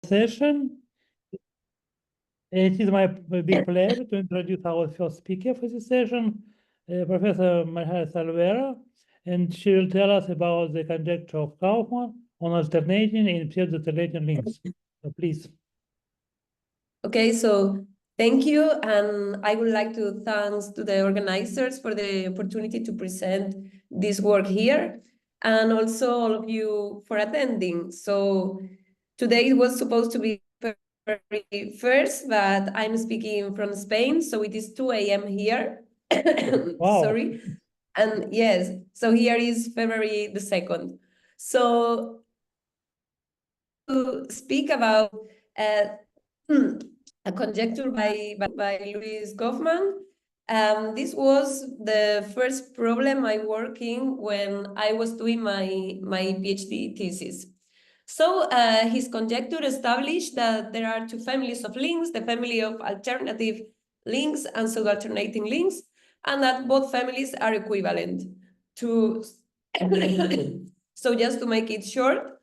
session. It is my big pleasure to introduce our first speaker for this session, Professor Marithania Silvero, and she will tell us about the conjecture of Kaufman on alternating in pseudo-alternating links. So please. Okay, so thank you, and I would like to thank to the organizers for the opportunity to present this work here, and also all of you for attending. So today it was supposed to be February 1st, but I'm speaking from Spain, so it is 2 a.m. here. Wow. Sorry. And yes, so here is February the 2nd. So to speak about a conjecture by Louis Kaufman. This was the first problem I worked in when I was doing my PhD thesis. So his conjecture established that there are two families of links, the family of alternative links and pseudo-alternating links, and that both families are equivalent to. So just to make it short,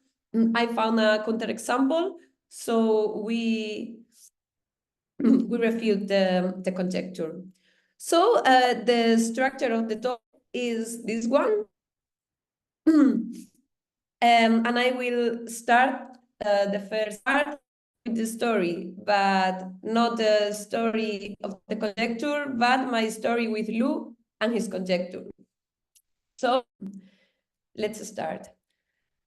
I found a counterexample. So we refute the conjecture. So the structure of the talk is this one. And I will start the first part with the story, but not the story of the conjecture, but my story with Lou and his conjecture. So let's start.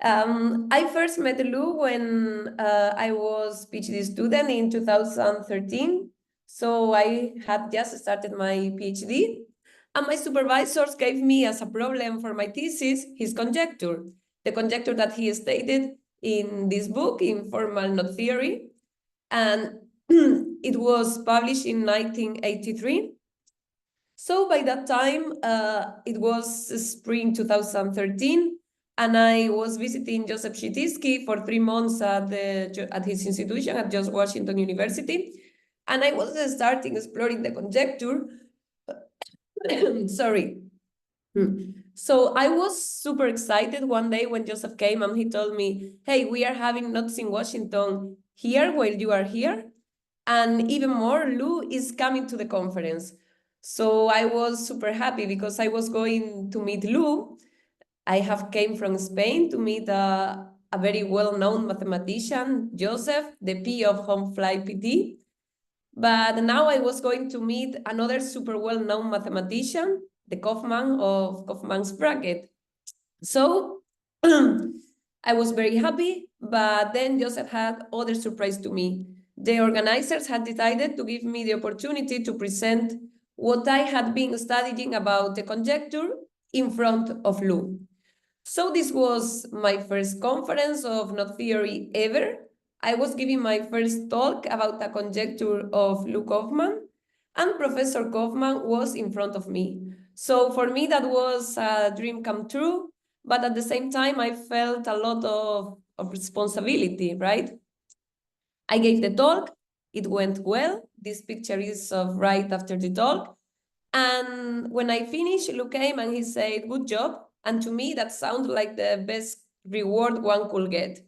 I first met Lou when I was PhD student in 2013. So I had just started my PhD, and my supervisors gave me as a problem for my thesis his conjecture, the conjecture that he stated in this book, Informal Knot Theory, and it was published in 1983. So by that time, it was spring 2013, and I was visiting Joseph Chitinsky for 3 months at his institution at George Washington University, and I was starting exploring the conjecture. Sorry. So I was super excited one day when Joseph came and he told me, hey, we are having knots in Washington here while you are here. And even more, Lou is coming to the conference. So I was super happy because I was going to meet Lou. I have came from Spain to meet a very well-known mathematician, Joseph, the P of Homefly PT. But now I was going to meet another super well-known mathematician, the Kaufman of Kaufman's bracket. So I was very happy, but then Joseph had other surprise to me. The organizers had decided to give me the opportunity to present what I had been studying about the conjecture in front of Lou. So this was my first conference of knot theory ever. I was giving my first talk about a conjecture of Lou Kaufman, and Professor Kaufman was in front of me. So for me, that was a dream come true, but at the same time, I felt a lot of responsibility, right? I gave the talk, it went well. This picture is of right after the talk. And when I finished, Lou came and he said, good job. And to me, that sounded like the best reward one could get.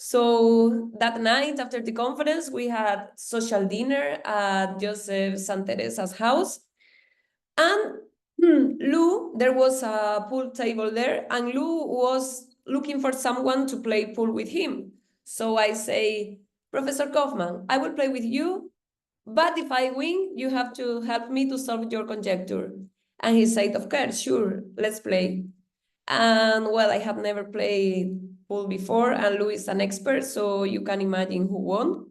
So that night after the conference, we had social dinner at Joseph Santeresa's house. And Lou, there was a pool table there, and Lou was looking for someone to play pool with him. So I say, Professor Kaufman, I will play with you, but if I win, you have to help me to solve your conjecture. And he said, of course, sure, let's play. And well, I have never played pool before, and Lou is an expert, so you can imagine who won.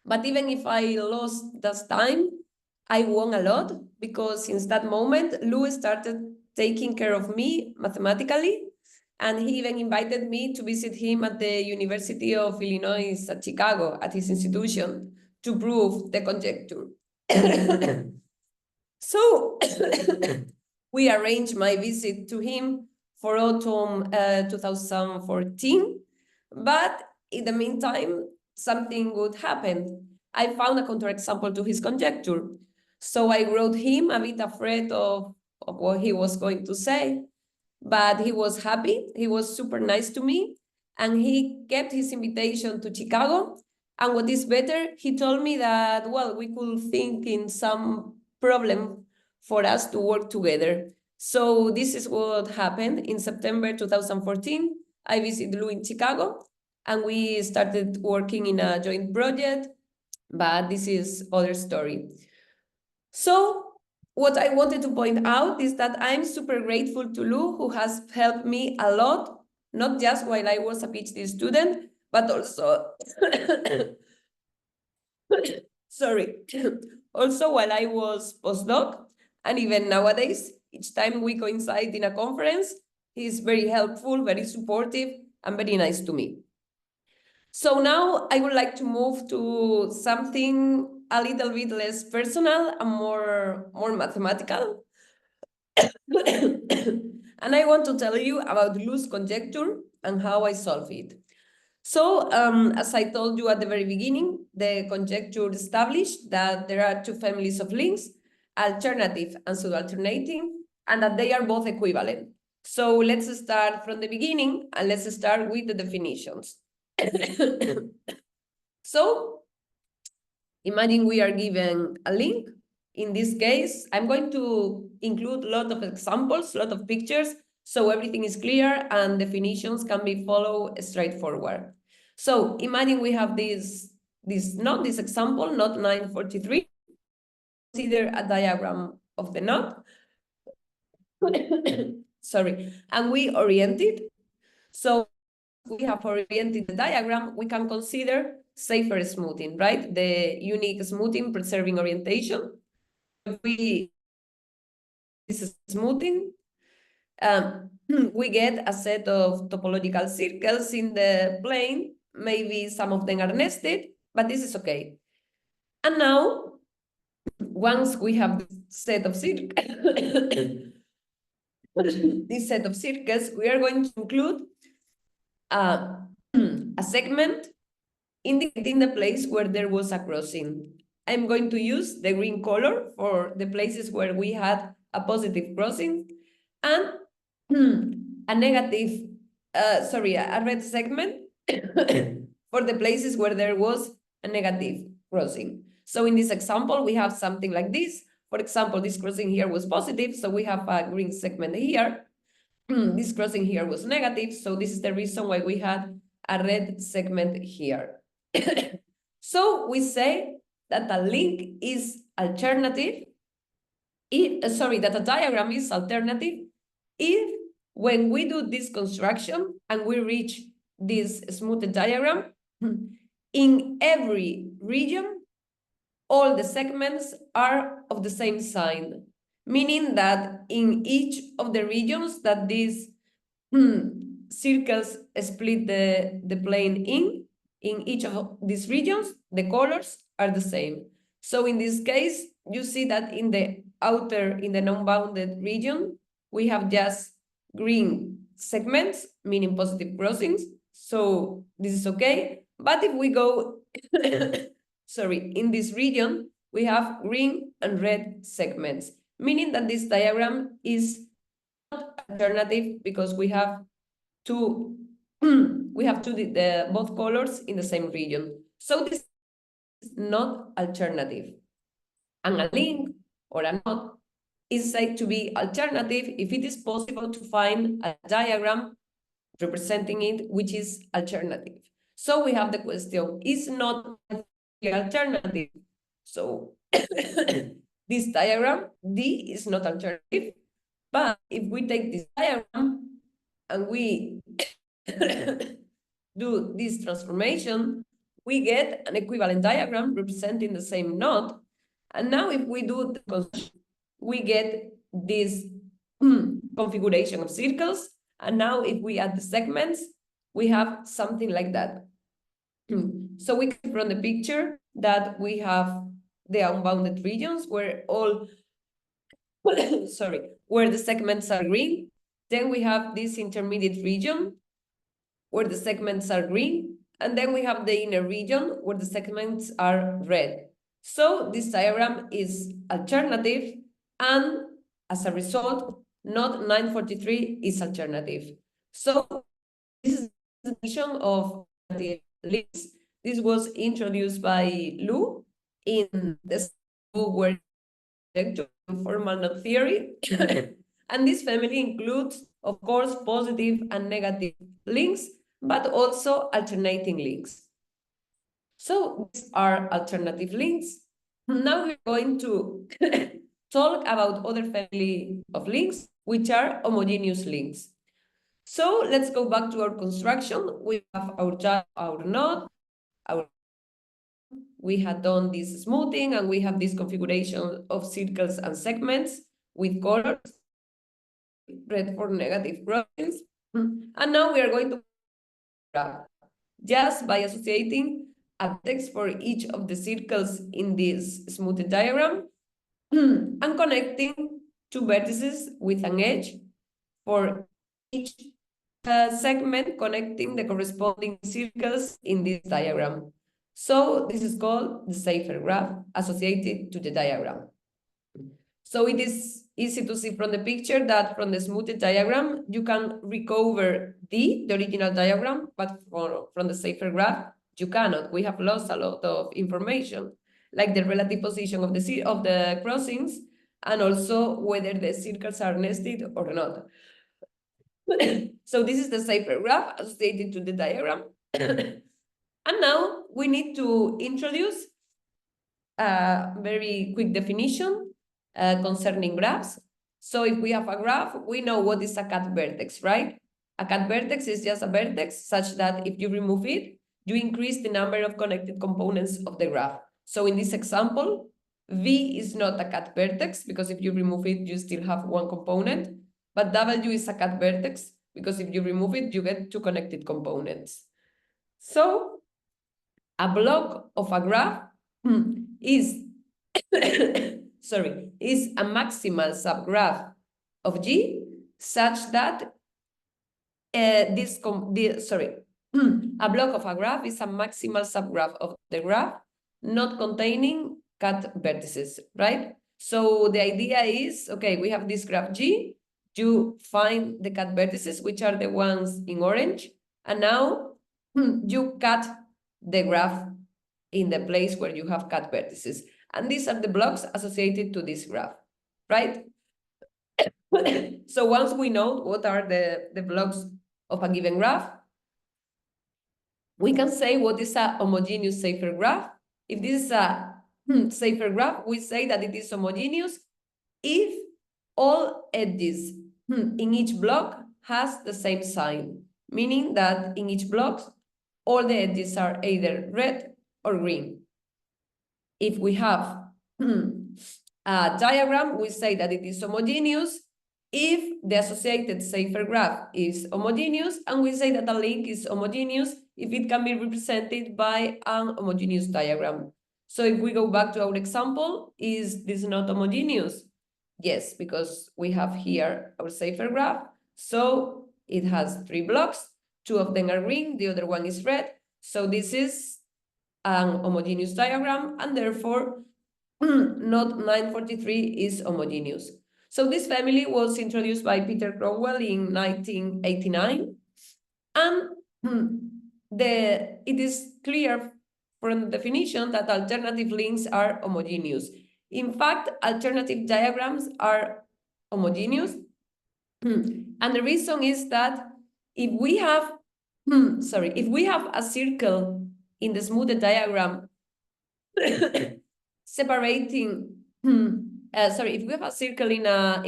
But even if I lost that time, I won a lot, because since that moment, Lou started taking care of me mathematically, and he even invited me to visit him at the University of Illinois at Chicago, at his institution, to prove the conjecture. So we arranged my visit to him for autumn 2014, but in the meantime, something good happened. I found a counterexample to his conjecture. So I wrote him a bit afraid of what he was going to say, but he was happy. He was super nice to me. and he kept his invitation to Chicago. And what is better, he told me that, well, we could think in some problem for us to work together. So this is what happened in September 2014. I visited Lou in Chicago, and we started working in a joint project, but this is other story. So what I wanted to point out is that I'm super grateful to Lou, who has helped me a lot, not just while I was a PhD student, but also, sorry, also while I was postdoc, and even nowadays, each time we coincide in a conference, he's very helpful, very supportive, and very nice to me. So now I would like to move to something a little bit less personal and more mathematical. And I want to tell you about Lou's conjecture and how I solve it. So as I told you at the very beginning, the conjecture established that there are two families of links, alternative and pseudoalternating, and that they are both equivalent. So let's start from the beginning, and let's start with the definitions. So imagine we are given a link. In this case, I'm going to include a lot of examples, a lot of pictures, so everything is clear and definitions can be followed straightforward. So imagine we have this example, knot 943. Consider a diagram of the knot. Sorry, and we orient it. So we have oriented the diagram, we can consider safer smoothing, right? The unique smoothing preserving orientation. If we this smoothing, we get a set of topological circles in the plane. Maybe some of them are nested, but this is okay. And now, once we have this set of circles, this set of circles, we are going to include a segment indicating the place where there was a crossing. I'm going to use the green color for the places where we had a positive crossing, and a negative, a red segment for the places where there was a negative crossing. So in this example, we have something like this. For example, this crossing here was positive, so we have a green segment here. This crossing here was negative, so this is the reason why we had a red segment here. So we say that a link is alternative, that a diagram is alternative if when we do this construction and we reach this smooth diagram, in every region, all the segments are of the same sign, meaning that in each of the regions that these circles split the plane in each of these regions, the colors are the same. So in this case, you see that in the non-bounded region, we have just green segments, meaning positive crossings. So this is okay. But if we go, sorry, in this region, we have green and red segments, meaning that this diagram is not alternative because we have two both colors in the same region. So this is not alternative. And a link or a knot is said to be alternative if it is possible to find a diagram representing it which is alternative. So we have the question, is not alternative? So this diagram, D, is not alternative. But if we take this diagram and we do this transformation, we get an equivalent diagram representing the same knot. And now if we do the construction, we get this configuration of circles. And now if we add the segments, we have something like that. So we can from the picture that we have the unbounded regions where all, sorry, where the segments are green. Then we have this intermediate region where the segments are green. And then we have the inner region where the segments are red. So this diagram is alternative, and as a result, knot 943 is alternative. So this is definition of alternative links. This was introduced by Lu in the book where Conjecture, formal knot theory. And this family includes, of course, positive and negative links, but also alternating links. So these are alternative links. Now we're going to talk about other family of links, which are homogeneous links. So let's go back to our construction. We have our knot, we had done this smoothing, and we have this configuration of circles and segments with colors, red for negative crossings. And now we are going to graph just by associating a text for each of the circles in this smoothed diagram and connecting two vertices with an edge for each segment connecting the corresponding circles in this diagram. So this is called the Seifert graph associated to the diagram. So it is easy to see from the picture that from the smoothed diagram, you can recover the original diagram, but from the Seifert graph, you cannot. We have lost a lot of information, like the relative position of the crossings, and also whether the circles are nested or not. So this is the Seifert graph associated to the diagram. And now we need to introduce a very quick definition concerning graphs. So if we have a graph, we know what is a cut vertex, right? A cut vertex is just a vertex such that if you remove it, you increase the number of connected components of the graph. So in this example, V is not a cut vertex because if you remove it, you still have one component, but W is a cut vertex because if you remove it, you get two connected components. So a block of a graph is is a maximal subgraph of G such that a block of a graph is a maximal subgraph of the graph not containing cut vertices, right? So the idea is, okay, we have this graph G, you find the cut vertices, which are the ones in orange, and now you cut the graph in the place where you have cut vertices. And these are the blocks associated to this graph, right? So once we know what are the blocks of a given graph, we can say what is a homogeneous Seifert graph. If this is a Seifert graph, we say that it is homogeneous if all edges in each block has the same sign, meaning that in each block, all the edges are either red or green. If we have a diagram, we say that it is homogeneous if the associated Seifert graph is homogeneous, and we say that a link is homogeneous if it can be represented by an homogeneous diagram. So if we go back to our example, is this not homogeneous? Yes, because we have here our Seifert graph. So it has 3 blocks, 2 of them are green, the other one is red. So this is an homogeneous diagram, and therefore knot 943 is homogeneous. So this family was introduced by Peter Cromwell in 1989, and it is clear from the definition that alternative links are homogeneous. In fact, alternative diagrams are homogeneous, and the reason is that if we have a circle in the smoothed diagram separating if we have a circle in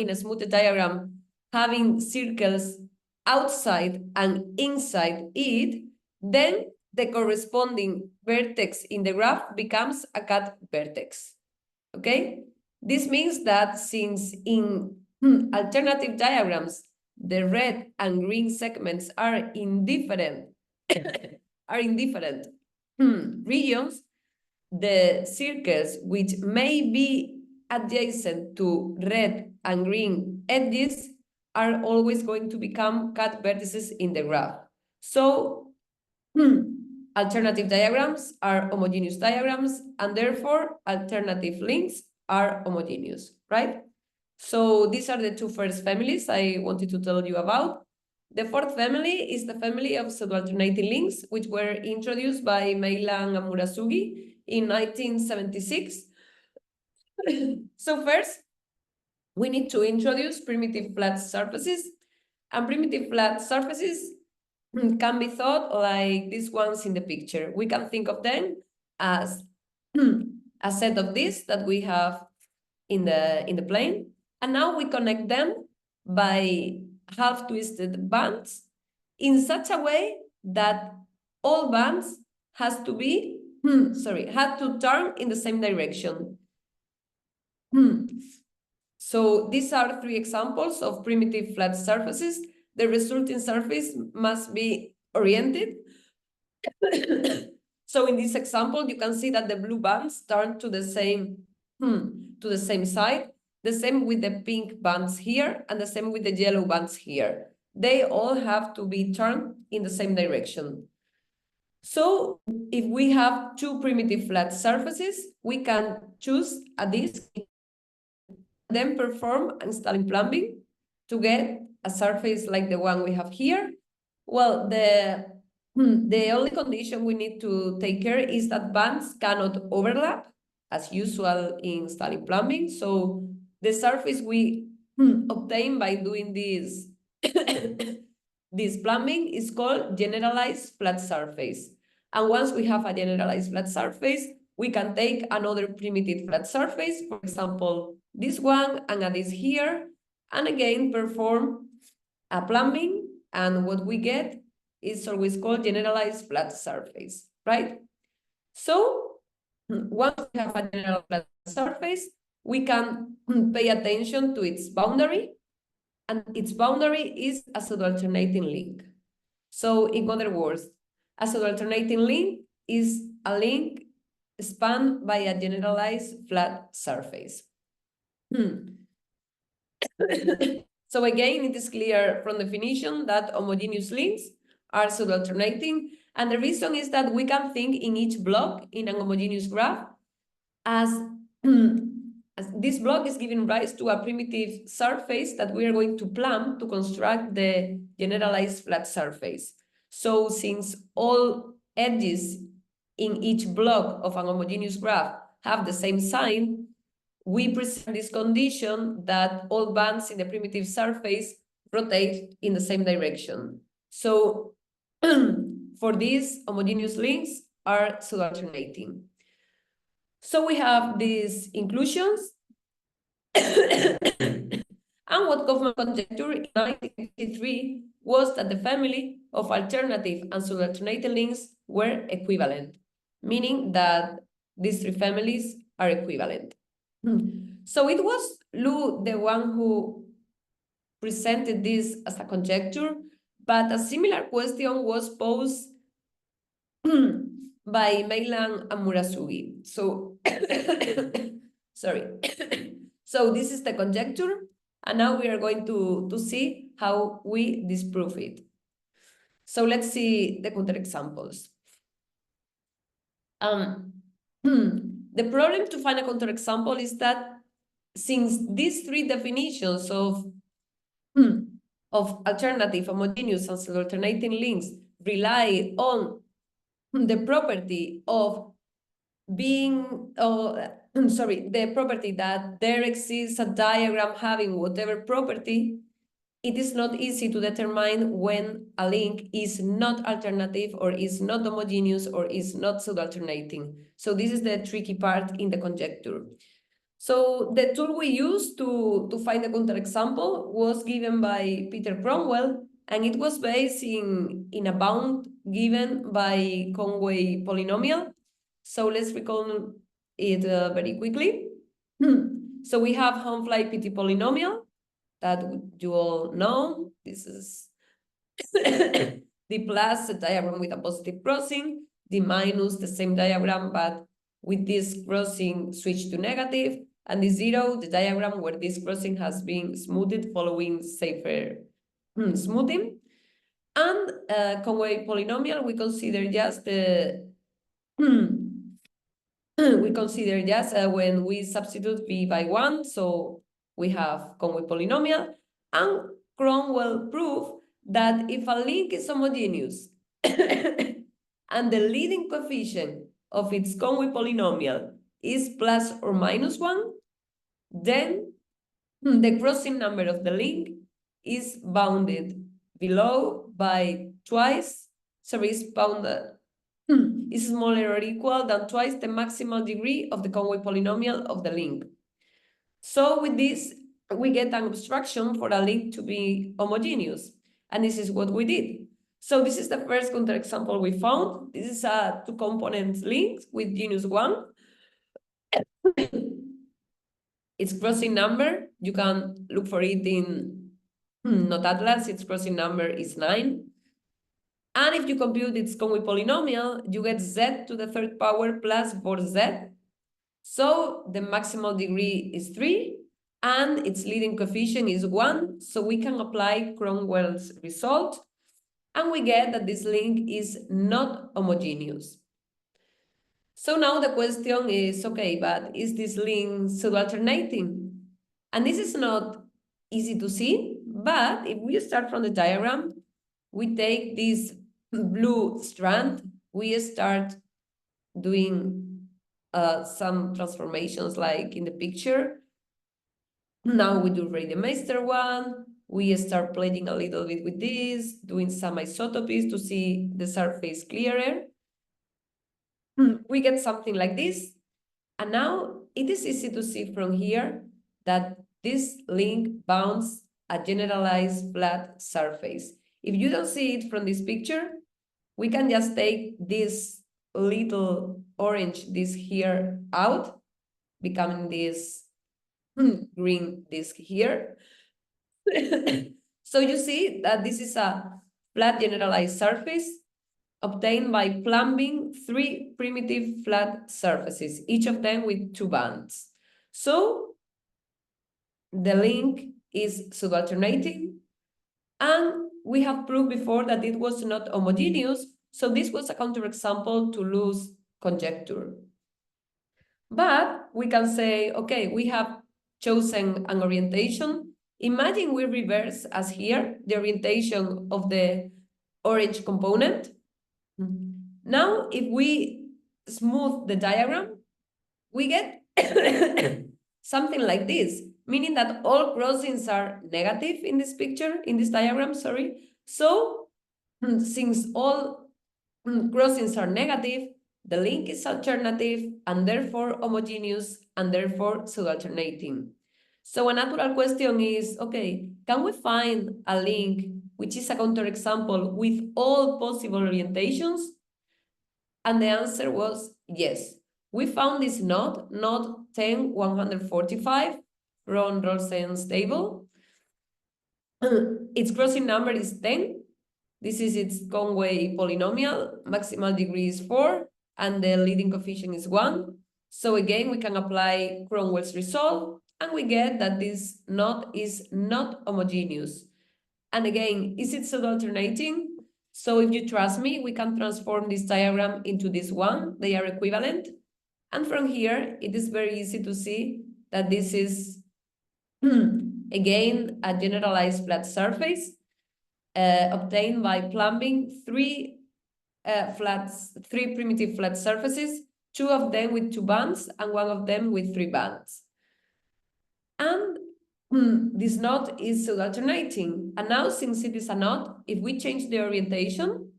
a smoothed diagram having circles outside and inside it, then the corresponding vertex in the graph becomes a cut vertex. Okay, this means that since in alternative diagrams the red and green segments are in different regions, the circles which may be adjacent to red and green edges are always going to become cut vertices in the graph. So alternative diagrams are homogeneous diagrams, and therefore alternative links are homogeneous, right? So these are the 2 first families I wanted to tell you about. The fourth family is the family of pseudoalternating links, which were introduced by Meilan and Murasugi in 1976. So first, we need to introduce primitive flat surfaces, and primitive flat surfaces can be thought like these ones in the picture. We can think of them as a set of these that we have in the plane, and now we connect them by half-twisted bands in such a way that all bands has to be had to turn in the same direction. So these are three examples of primitive flat surfaces. The resulting surface must be oriented. So in this example, you can see that the blue bands turn to the same side, the same with the pink bands here, and the same with the yellow bands here. They all have to be turned in the same direction. So if we have two primitive flat surfaces, we can choose a disk, then perform installing plumbing to get a surface like the one we have here. Well, the only condition we need to take care is that bands cannot overlap, as usual in installing plumbing. So the surface we obtain by doing this, this plumbing is called generalized flat surface. And once we have a generalized flat surface, we can take another primitive flat surface, for example, this one, and add this here, and again perform a plumbing, and what we get is always called generalized flat surface, right? So once we have a general flat surface, we can pay attention to its boundary, and its boundary is a pseudoalternating link. So in other words, a pseudoalternating link is a link spanned by a generalized flat surface. So again, it is clear from definition that homogeneous links are pseudoalternating, and the reason is that we can think in each block in an homogeneous graph as this block is giving rise to a primitive surface that we are going to plumb to construct the generalized flat surface. So since all edges in each block of an homogeneous graph have the same sign, we present this condition that all bands in the primitive surface rotate in the same direction. So for these, homogeneous links are pseudoalternating. So we have these inclusions. And what Kaufman conjecture in 1953 was that the family of alternative and pseudoalternating links were equivalent, meaning that these three families are equivalent. So it was Lu, the one who presented this as a conjecture, but a similar question was posed by Meilan and Murasugi. So, sorry. So this is the conjecture, and now we are going to see how we disprove it. So let's see the counterexamples. The problem to find a counterexample is that since these three definitions of alternative, homogeneous, and pseudoalternating links rely on the property of being, the property that there exists a diagram having whatever property, it is not easy to determine when a link is not alternative or is not homogeneous or is not pseudoalternating. So this is the tricky part in the conjecture. So the tool we used to find the counterexample was given by Peter Cromwell, and it was based in a bound given by Conway polynomial. So let's recall it very quickly. So we have Humfly PT polynomial that you all know. This is the plus, a diagram with a positive crossing, the minus, the same diagram, but with this crossing switched to negative, and the zero, the diagram where this crossing has been smoothed following safer smoothing. And Conway polynomial, we consider just the when we substitute v by 1, so we have Conway polynomial, and Cromwell proved that if a link is homogeneous and the leading coefficient of its Conway polynomial is plus or minus 1, then the crossing number of the link is bounded below by twice, sorry, is bounded, is smaller or equal than twice the maximal degree of the Conway polynomial of the link. So with this, we get an abstraction for a link to be homogeneous. And this is what we did. So this is the first counterexample we found. This is a two-component link with genus 1. Its crossing number, you can look for it in Not Atlas, its crossing number is 9. And if you compute its Conway polynomial, you get z to the third power plus 4z. So the maximal degree is 3, and its leading coefficient is 1. So we can apply Cromwell's result, and we get that this link is not homogeneous. So now the question is, okay, but is this link pseudo-alternating? And this is not easy to see, but if we start from the diagram, we take this blue strand, we start doing some transformations like in the picture. Now we do Rademacher one, we start playing a little bit with this, doing some isotopies to see the surface clearer. We get something like this, and now it is easy to see from here that this link bounds a generalized flat surface. If you don't see it from this picture, we can just take this little orange disc here out, becoming this green disc here. So you see that this is a flat generalized surface obtained by plumbing 3 primitive flat surfaces, each of them with 2 bands. So the link is pseudo-alternating, and we have proved before that it was not homogeneous, so this was a counterexample to loose conjecture. But we can say, okay, we have chosen an orientation. Imagine we reverse, as here, the orientation of the orange component. Now, if we smooth the diagram, we get something like this, meaning that all crossings are negative in this picture, in this diagram, sorry. So, since all crossings are negative, the link is alternative and therefore homogeneous and therefore pseudo-alternating. So a natural question is, okay, can we find a link which is a counterexample with all possible orientations? And the answer was yes. We found this node 10145 from Rosen's table. Its crossing number is 10. This is its Conway polynomial. Maximal degree is 4, and the leading coefficient is 1. So again, we can apply Cromwell's result, and we get that this node is not homogeneous. And again, is it pseudo-alternating? So if you trust me, we can transform this diagram into this one. They are equivalent. And from here, it is very easy to see that this is, again, a generalized flat surface obtained by plumbing 3 primitive flat surfaces, 2 of them with 2 bands and 1 of them with 3 bands. And this knot is pseudo-alternating. And now, since it is a knot, if we change the orientation,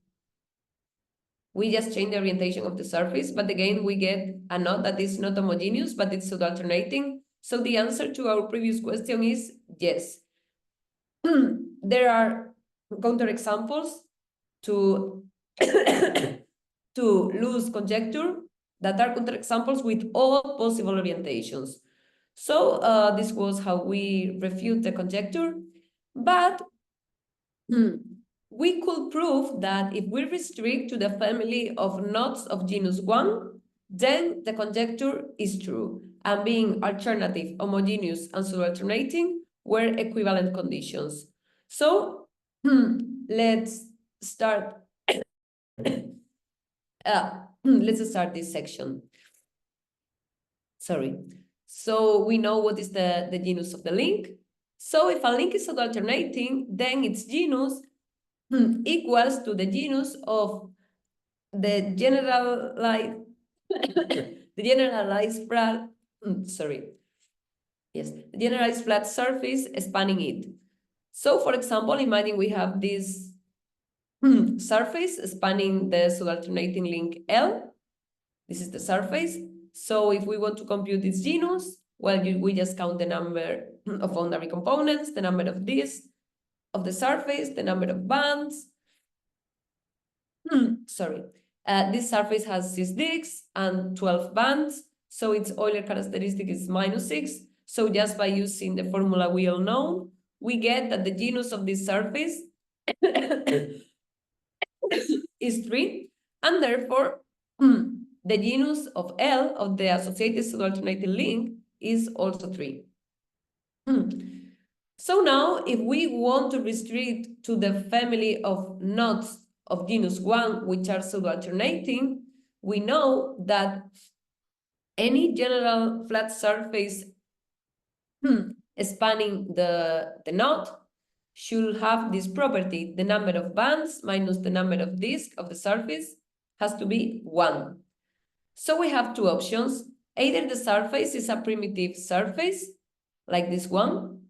we just change the orientation of the surface, but again, we get a knot that is not homogeneous, but it's pseudo-alternating. So the answer to our previous question is yes. There are counterexamples to, to loose conjecture that are counterexamples with all possible orientations. So this was how we refute the conjecture, but we could prove that if we restrict to the family of knots of genus 1, then the conjecture is true, and being alternative, homogeneous, and pseudo-alternating were equivalent conditions. So let's start. Let's start this section. Sorry. So we know what is the genus of the link. So if a link is pseudo-alternating, then its genus equals to the genus of the generalized the generalized flat, the generalized flat surface spanning it. So for example, imagine we have this surface spanning the pseudoalternating link L. This is the surface. So if we want to compute this genus, well, we just count the number of boundary components, the number of this, of the surface, the number of bands. This surface has 6 disks and 12 bands, so its Euler characteristic is -6. So just by using the formula we all know, we get that the genus of this surface is 3, and therefore the genus of L, of the associated pseudoalternating link, is also 3. So now, if we want to restrict to the family of knots of genus 1, which are pseudoalternating, we know that any general flat surface spanning the knot should have this property: the number of bands minus the number of disks of the surface has to be 1. So we have two options. Either the surface is a primitive surface, like this one,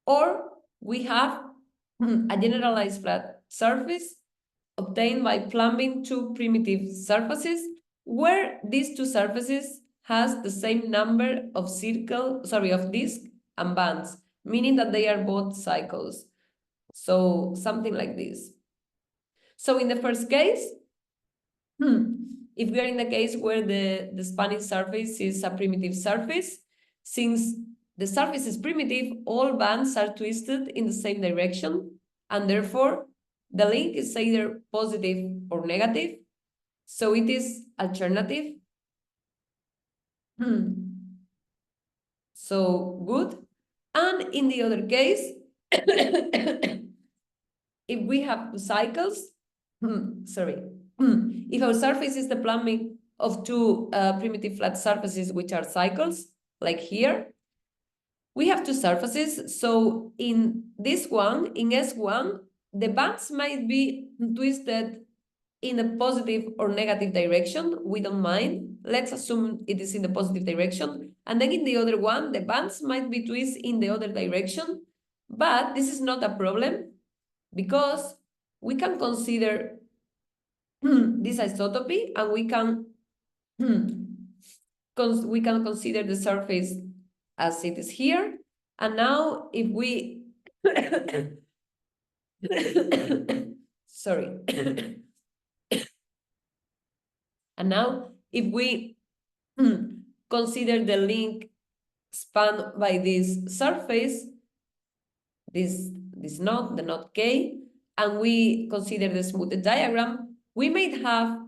or we have a generalized flat surface obtained by plumbing two primitive surfaces, where these two surfaces has the same number of disks and bands, meaning that they are both cycles. So something like this. So in the first case, if we are in the case where the spanning surface is a primitive surface, since the surface is primitive, all bands are twisted in the same direction, and therefore the link is either positive or negative, so it is alternative. So good. And in the other case, if we have two cycles, if our surface is the plumbing of two primitive flat surfaces which are cycles, like here, we have two surfaces. So in this one, in S1, the bands might be twisted in a positive or negative direction. We don't mind. Let's assume it is in the positive direction. And then in the other one, the bands might be twisted in the other direction. But this is not a problem, because we can consider this isotopy, and we can consider the surface as it is here. And now if we and now if we consider the link spanned by this surface, this knot, the knot K, and we consider the smoothed diagram, we might have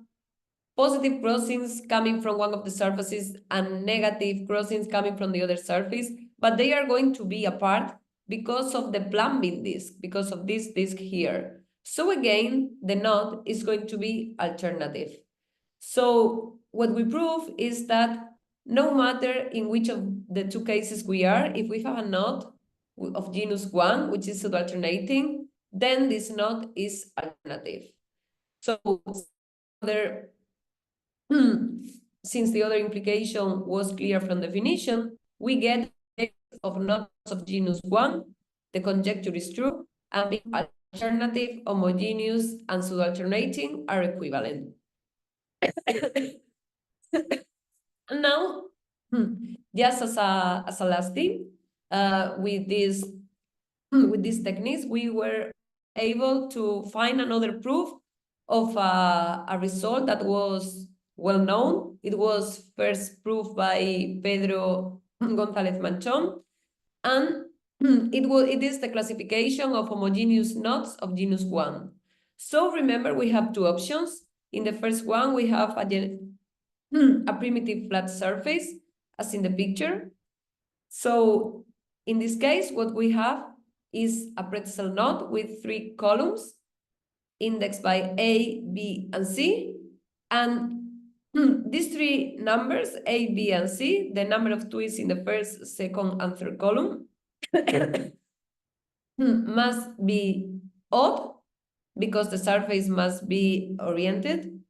positive crossings coming from one of the surfaces and negative crossings coming from the other surface, but they are going to be apart because of the plumbing disk, because of this disk here. So again, the knot is going to be alternative. So what we prove is that no matter in which of the two cases we are, if we have a knot of genus 1, which is pseudoalternating, then this knot is alternative. So since the other implication was clear from definition, we get of knots of genus 1, the conjecture is true, and being alternative, homogeneous, and pseudoalternating are equivalent. And now, just as a last thing, with these techniques, we were able to find another proof of a result that was well known. It was first proved by Pedro González Manchón, and it is the classification of homogeneous knots of genus 1. So remember, we have two options. In the first one, we have a primitive flat surface, as in the picture. So in this case, what we have is a pretzel knot with 3 columns, indexed by A, B, and C. And these 3 numbers, A, B, and C, the number of twists in the first, second, and third column, must be odd because the surface must be oriented.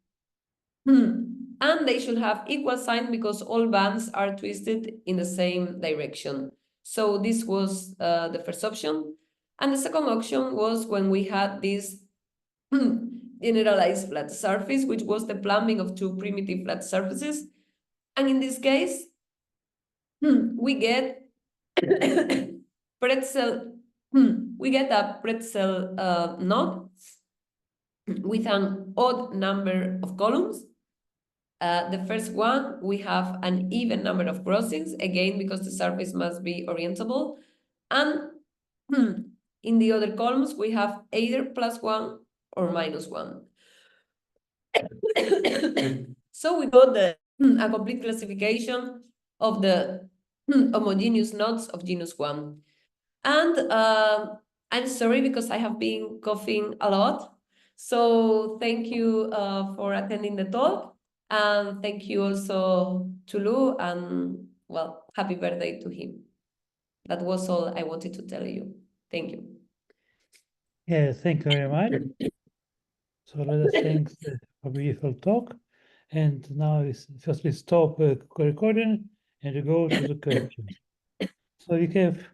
And they should have equal sign because all bands are twisted in the same direction. So this was the first option. And the second option was when we had this generalized flat surface, which was the plumbing of two primitive flat surfaces. And in this case, we get pretzel, we get a pretzel knot with an odd number of columns. The first one, we have an even number of crossings, again, because the surface must be orientable. And in the other columns, we have either +1 or -1. So we got a complete classification of the homogeneous knots of genus 1. And I'm sorry because I have been coughing a lot. So thank you for attending the talk. And thank you also to Lou, and well, happy birthday to him. That was all I wanted to tell you. Thank you. Yeah, thank you very much. So let us thank for beautiful talk. And now first we stop recording and we go to the questions. So we have